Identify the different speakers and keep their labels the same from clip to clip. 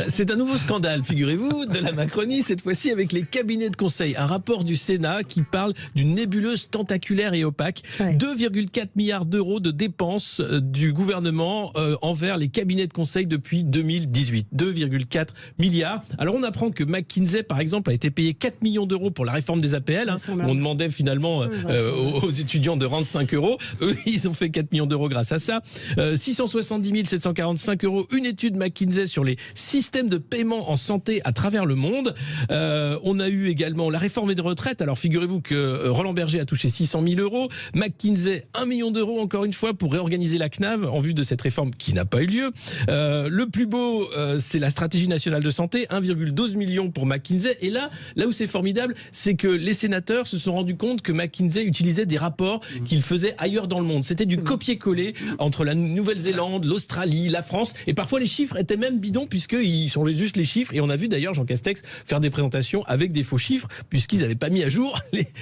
Speaker 1: C'est un nouveau scandale, figurez-vous, de la Macronie, cette fois-ci avec les cabinets de conseil. Un rapport du Sénat qui parle d'une nébuleuse tentaculaire et opaque.
Speaker 2: Ouais.
Speaker 1: 2,4 milliards d'euros de dépenses du gouvernement envers les cabinets de conseil depuis 2018. 2,4 milliards. Alors on apprend que McKinsey, par exemple, a été payé 4 millions d'euros pour la réforme des APL. Hein. On demandait finalement aux étudiants de rendre 5 euros. Eux, ils ont fait 4 millions d'euros grâce à ça. 670 745 euros. Une étude McKinsey sur les système de paiement en santé à travers le monde. On a eu également la réforme des retraites. Alors figurez-vous que Roland Berger a touché 600 000 euros. McKinsey, 1 million d'euros encore une fois pour réorganiser la CNAV en vue de cette réforme qui n'a pas eu lieu. Le plus beau, c'est la stratégie nationale de santé, 1,12 million pour McKinsey. Et là où c'est formidable, c'est que les sénateurs se sont rendus compte que McKinsey utilisait des rapports qu'il faisait ailleurs dans le monde. C'était du copier-coller entre la Nouvelle-Zélande, l'Australie, la France. Et parfois les chiffres étaient même bidons puisqu'ils changeaient juste les chiffres. Et on a vu d'ailleurs Jean Castex faire des présentations avec des faux chiffres puisqu'ils n'avaient pas mis à jour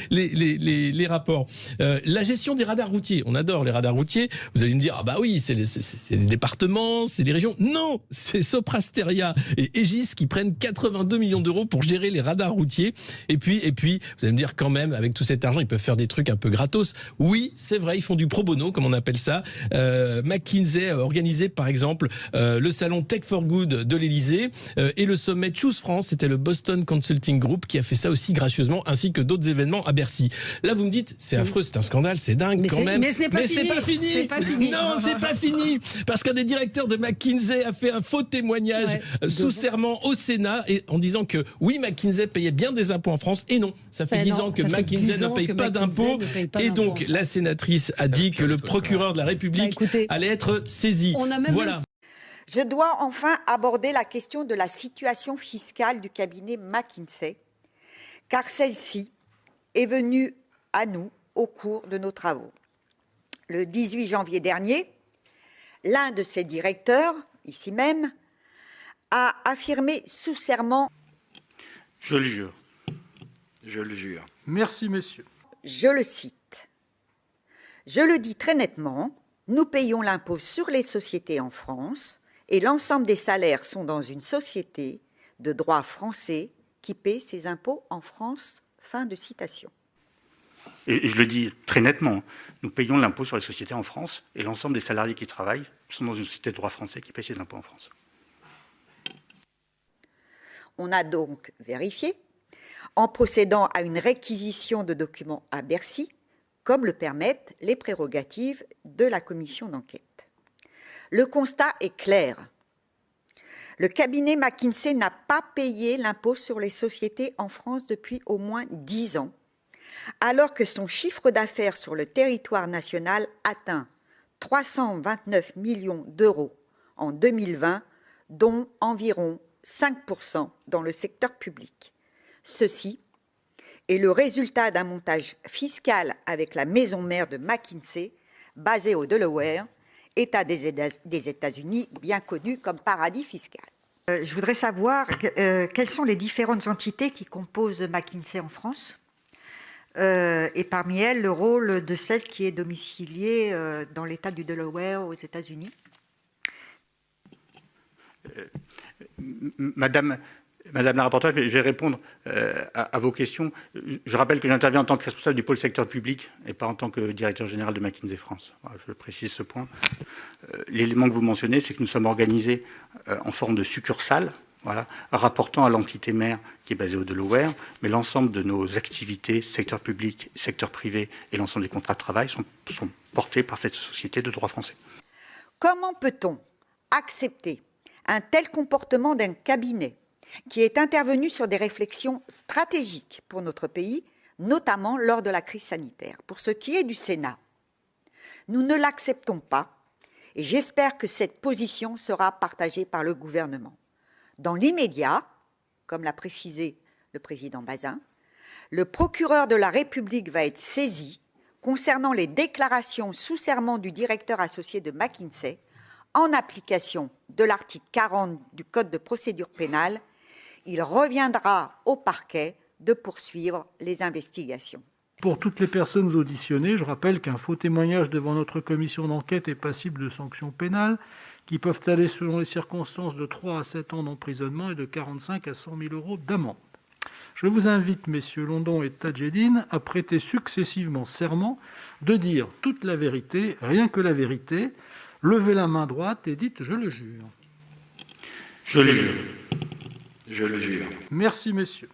Speaker 1: les rapports. La gestion des radars routiers. On adore les radars routiers. Vous allez me dire, ah bah oui, c'est les départements, c'est les régions. Non, c'est Soprasteria et Aegis qui prennent 82 millions d'euros pour gérer les radars routiers. Et puis, vous allez me dire quand même, avec tout cet argent, ils peuvent faire des trucs un peu gratos. Oui, c'est vrai, ils font du pro bono, comme on appelle ça. McKinsey a organisé, par exemple, le salon Tech for Good de l'Elysée et le sommet Choose France, c'était le Boston Consulting Group qui a fait ça aussi gracieusement, ainsi que d'autres événements à Bercy. Là, vous me dites, c'est affreux, c'est un scandale, c'est dingue quand même.
Speaker 2: Mais c'est pas fini.
Speaker 1: C'est pas fini. Non, c'est pas fini. Parce qu'un des directeurs de McKinsey a fait un faux témoignage sous serment au Sénat et en disant que oui, McKinsey payait bien des impôts en France et non, ça fait 10 ans que McKinsey ne paye pas d'impôts. Et donc, la sénatrice a dit que le procureur de la République allait être saisi. Voilà.
Speaker 3: Je dois enfin aborder la question de la situation fiscale du cabinet McKinsey, car celle-ci est venue à nous au cours de nos travaux. Le 18 janvier dernier, l'un de ses directeurs, ici même, a affirmé sous serment «
Speaker 4: Je le jure. Je le jure. »
Speaker 5: Merci, messieurs.
Speaker 3: Je le cite. « Je le dis très nettement, nous payons l'impôt sur les sociétés en France et l'ensemble des salaires sont dans une société de droit français qui paie ses impôts en France. » Fin de citation.
Speaker 4: Et je le dis très nettement, nous payons l'impôt sur les sociétés en France et l'ensemble des salariés qui travaillent sont dans une société de droit français qui paie ses impôts en France.
Speaker 3: On a donc vérifié, en procédant à une réquisition de documents à Bercy, comme le permettent les prérogatives de la commission d'enquête. Le constat est clair. Le cabinet McKinsey n'a pas payé l'impôt sur les sociétés en France depuis au moins 10 ans, alors que son chiffre d'affaires sur le territoire national atteint 329 millions d'euros en 2020, dont environ 5% dans le secteur public. Ceci est le résultat d'un montage fiscal avec la maison mère de McKinsey, basée au Delaware, État des États-Unis, bien connu comme paradis fiscal. Je voudrais savoir quelles sont les différentes entités qui composent McKinsey en France, et parmi elles, le rôle de celle qui est domiciliée dans l'État du Delaware aux États-Unis.
Speaker 4: Madame la rapporteure, je vais répondre à vos questions. Je rappelle que j'interviens en tant que responsable du pôle secteur public et pas en tant que directeur général de McKinsey France. Voilà, je précise ce point. L'élément que vous mentionnez, c'est que nous sommes organisés en forme de succursale, voilà, rapportant à l'entité mère qui est basée au Delaware, mais l'ensemble de nos activités, secteur public, secteur privé et l'ensemble des contrats de travail sont portés par cette société de droit français.
Speaker 3: Comment peut-on accepter un tel comportement d'un cabinet qui est intervenu sur des réflexions stratégiques pour notre pays, notamment lors de la crise sanitaire? Pour ce qui est du Sénat, nous ne l'acceptons pas et j'espère que cette position sera partagée par le gouvernement. Dans l'immédiat, comme l'a précisé le président Bazin, le procureur de la République va être saisi concernant les déclarations sous serment du directeur associé de McKinsey en application de l'article 40 du Code de procédure pénale. Il reviendra au parquet de poursuivre les investigations.
Speaker 2: Pour toutes les personnes auditionnées, je rappelle qu'un faux témoignage devant notre commission d'enquête est passible de sanctions pénales qui peuvent aller, selon les circonstances, de 3 à 7 ans d'emprisonnement et de 45 à 100 000 euros d'amende. Je vous invite, messieurs London et Tadjedine, à prêter successivement serment de dire toute la vérité, rien que la vérité. Levez la main droite et dites « Je le jure ».
Speaker 4: Je le jure.
Speaker 5: Je le jure.
Speaker 2: Merci, messieurs.